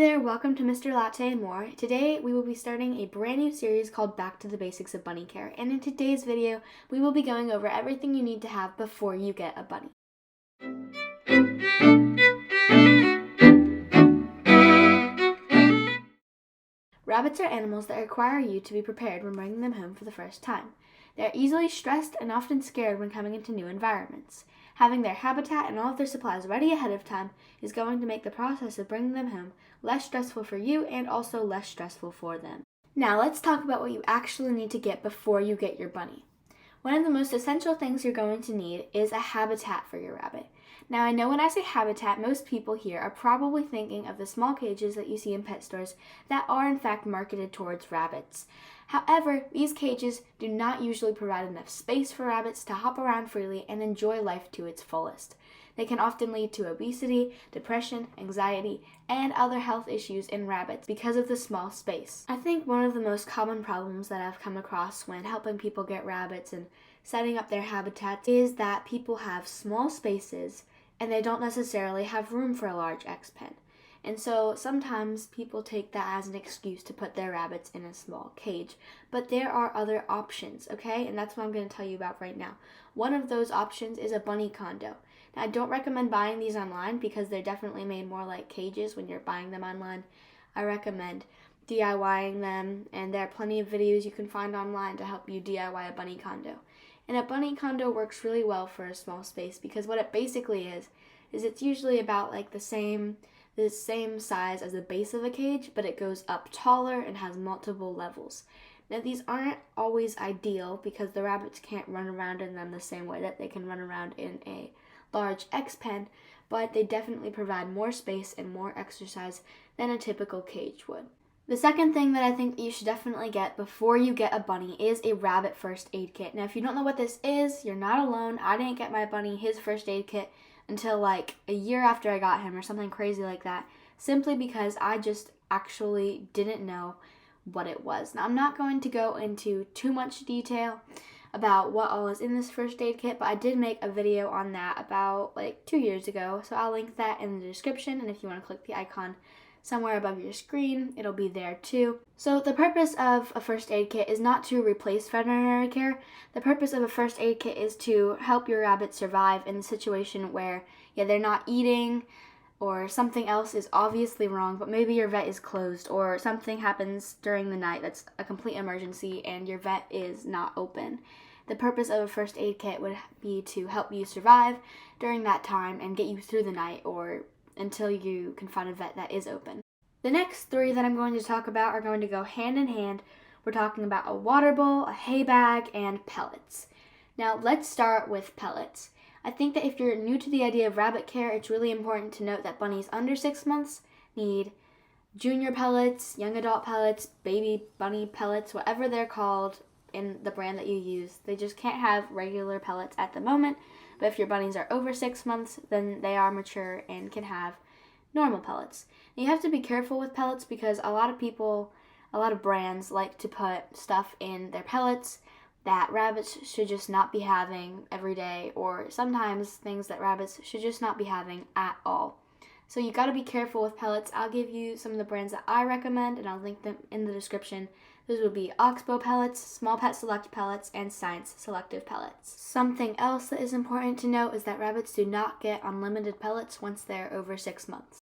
there, welcome to Mr.Latte and more. Today we will be starting a brand new series called Back to the Basics of Bunny Care, and in today's video we will be going over everything you need to have before you get a bunny. Rabbits are animals that require you to be prepared when bringing them home for the first time. They are easily stressed and often scared when coming into new environments. Having their habitat and all of their supplies ready ahead of time is going to make the process of bringing them home less stressful for you and also less stressful for them. Now let's talk about what you actually need to get before you get your bunny. One of the most essential things you're going to need is a habitat for your rabbit. Now I know when I say habitat, most people here are probably thinking of the small cages that you see in pet stores that are in fact marketed towards rabbits. However, these cages do not usually provide enough space for rabbits to hop around freely and enjoy life to its fullest. They can often lead to obesity, depression, anxiety, and other health issues in rabbits because of the small space. I think one of the most common problems that I've come across when helping people get rabbits and setting up their habitats is that people have small spaces and they don't necessarily have room for a large X pen. And so sometimes people take that as an excuse to put their rabbits in a small cage. But there are other options, okay? And that's what I'm going to tell you about right now. One of those options is a bunny condo. Now, I don't recommend buying these online because they're definitely made more like cages when you're buying them online. I recommend DIYing them, and there are plenty of videos you can find online to help you DIY a bunny condo. And a bunny condo works really well for a small space because what it basically is it's usually about like the same size as the base of a cage, but it goes up taller and has multiple levels. Now these aren't always ideal because the rabbits can't run around in them the same way that they can run around in a large X pen, but they definitely provide more space and more exercise than a typical cage would. The second thing that I think you should definitely get before you get a bunny is a rabbit first aid kit. Now if you don't know what this is, you're not alone. I didn't get my bunny his first aid kit until like a year after I got him or something crazy like that, simply because I just actually didn't know what it was. Now I'm not going to go into too much detail about what all is in this first aid kit, but I did make a video on that about like 2 years ago, so I'll link that in the description, and if you want to click the icon somewhere above your screen, it'll be there too. So the purpose of a first aid kit is not to replace veterinary care. The purpose of a first aid kit is to help your rabbit survive in a situation where they're not eating or something else is obviously wrong, but maybe your vet is closed or something happens during the night that's a complete emergency and your vet is not open. The purpose of a first aid kit would be to help you survive during that time and get you through the night or until you can find a vet that is open. The next three that I'm going to talk about are going to go hand in hand. We're talking about a water bowl, a hay bag, and pellets. Now let's start with pellets. I think that if you're new to the idea of rabbit care, it's really important to note that bunnies under 6 months need junior pellets, young adult pellets, baby bunny pellets, whatever they're called in the brand that you use. They just can't have regular pellets at the moment. But if your bunnies are over 6 months, then they are mature and can have normal pellets. Now you have to be careful with pellets because a lot of brands like to put stuff in their pellets that rabbits should just not be having every day, or sometimes things that rabbits should just not be having at all. So you got to be careful with pellets. I'll give you some of the brands that I recommend, and I'll link them in the description. Those would be Oxbow pellets, Small Pet Select pellets, and Science Selective pellets. Something else that is important to note is that rabbits do not get unlimited pellets once they're over 6 months.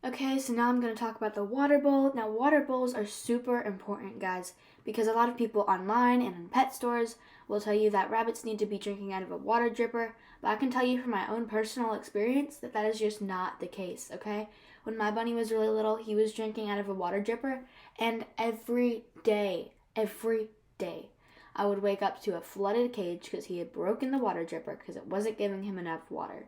Okay, so now I'm going to talk about the water bowl. Now water bowls are super important, guys, because a lot of people online and in pet stores will tell you that rabbits need to be drinking out of a water dripper, but I can tell you from my own personal experience that that is just not the case, okay? When my bunny was really little, he was drinking out of a water dripper, and every day, I would wake up to a flooded cage because he had broken the water dripper because it wasn't giving him enough water,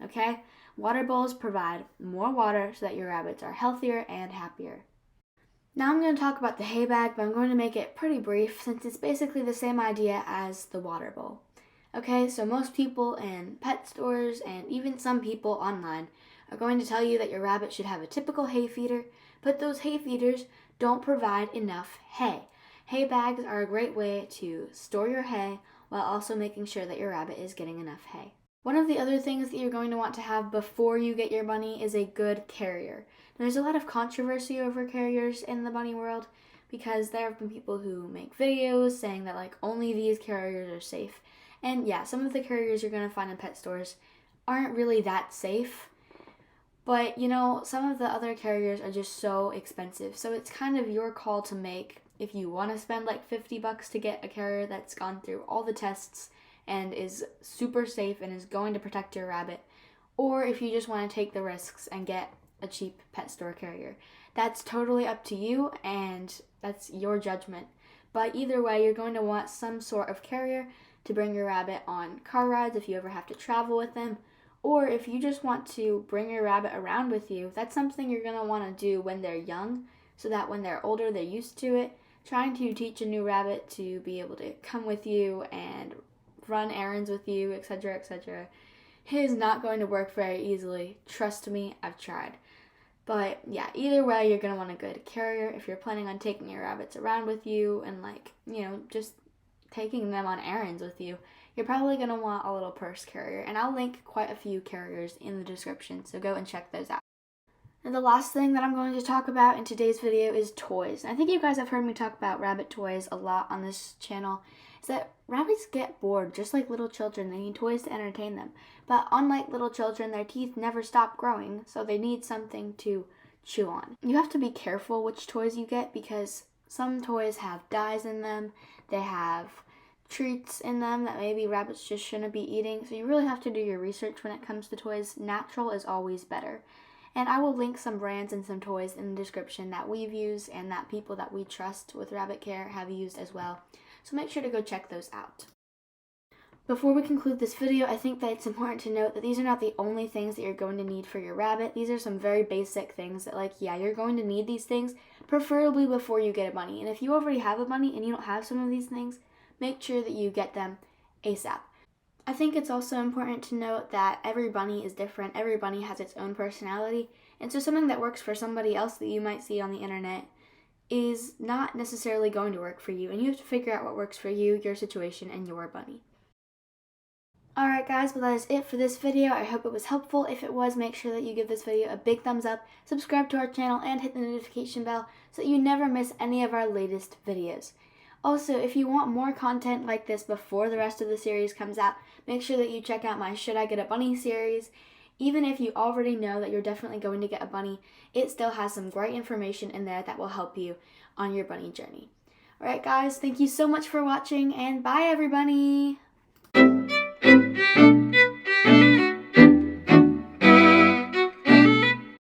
okay? Water bowls provide more water so that your rabbits are healthier and happier. Now I'm going to talk about the hay bag, but I'm going to make it pretty brief since it's basically the same idea as the water bowl. Okay, so most people in pet stores and even some people online are going to tell you that your rabbit should have a typical hay feeder, but those hay feeders don't provide enough hay. Hay bags are a great way to store your hay while also making sure that your rabbit is getting enough hay. One of the other things that you're going to want to have before you get your bunny is a good carrier. There's a lot of controversy over carriers in the bunny world because there have been people who make videos saying that like only these carriers are safe. And yeah, some of the carriers you're going to find in pet stores aren't really that safe. But you know, some of the other carriers are just so expensive. So it's kind of your call to make if you want to spend like $50 to get a carrier that's gone through all the tests and is super safe and is going to protect your rabbit, or if you just want to take the risks and get a cheap pet store carrier. That's totally up to you and that's your judgment. But either way, you're going to want some sort of carrier to bring your rabbit on car rides if you ever have to travel with them. Or if you just want to bring your rabbit around with you, that's something you're going to want to do when they're young so that when they're older, they're used to it. Trying to teach a new rabbit to be able to come with you and run errands with you, etc., etc., is not going to work very easily. Trust me, I've tried. But yeah, either way, you're going to want a good carrier if you're planning on taking your rabbits around with you and like, you know, just taking them on errands with you. You're probably going to want a little purse carrier, and I'll link quite a few carriers in the description, so go and check those out. And the last thing that I'm going to talk about in today's video is toys. I think you guys have heard me talk about rabbit toys a lot on this channel. Is that rabbits get bored just like little children. They need toys to entertain them. But unlike little children, their teeth never stop growing, so they need something to chew on. You have to be careful which toys you get because some toys have dyes in them. They have treats in them that maybe rabbits just shouldn't be eating. So you really have to do your research when it comes to toys. Natural is always better. And I will link some brands and some toys in the description that we've used and that people that we trust with rabbit care have used as well. So make sure to go check those out. Before we conclude this video, I think that it's important to note that these are not the only things that you're going to need for your rabbit. These are some very basic things that, like, yeah, you're going to need these things, preferably before you get a bunny. And if you already have a bunny and you don't have some of these things, make sure that you get them ASAP. I think it's also important to note that every bunny is different. Every bunny has its own personality. And so something that works for somebody else that you might see on the internet is not necessarily going to work for you. And you have to figure out what works for you, your situation, and your bunny. Alright guys, well that is it for this video. I hope it was helpful. If it was, make sure that you give this video a big thumbs up, subscribe to our channel, and hit the notification bell so that you never miss any of our latest videos. Also, if you want more content like this before the rest of the series comes out, make sure that you check out my Should I Get a Bunny series. Even if you already know that you're definitely going to get a bunny, it still has some great information in there that will help you on your bunny journey. Alright guys, thank you so much for watching, and bye everybody!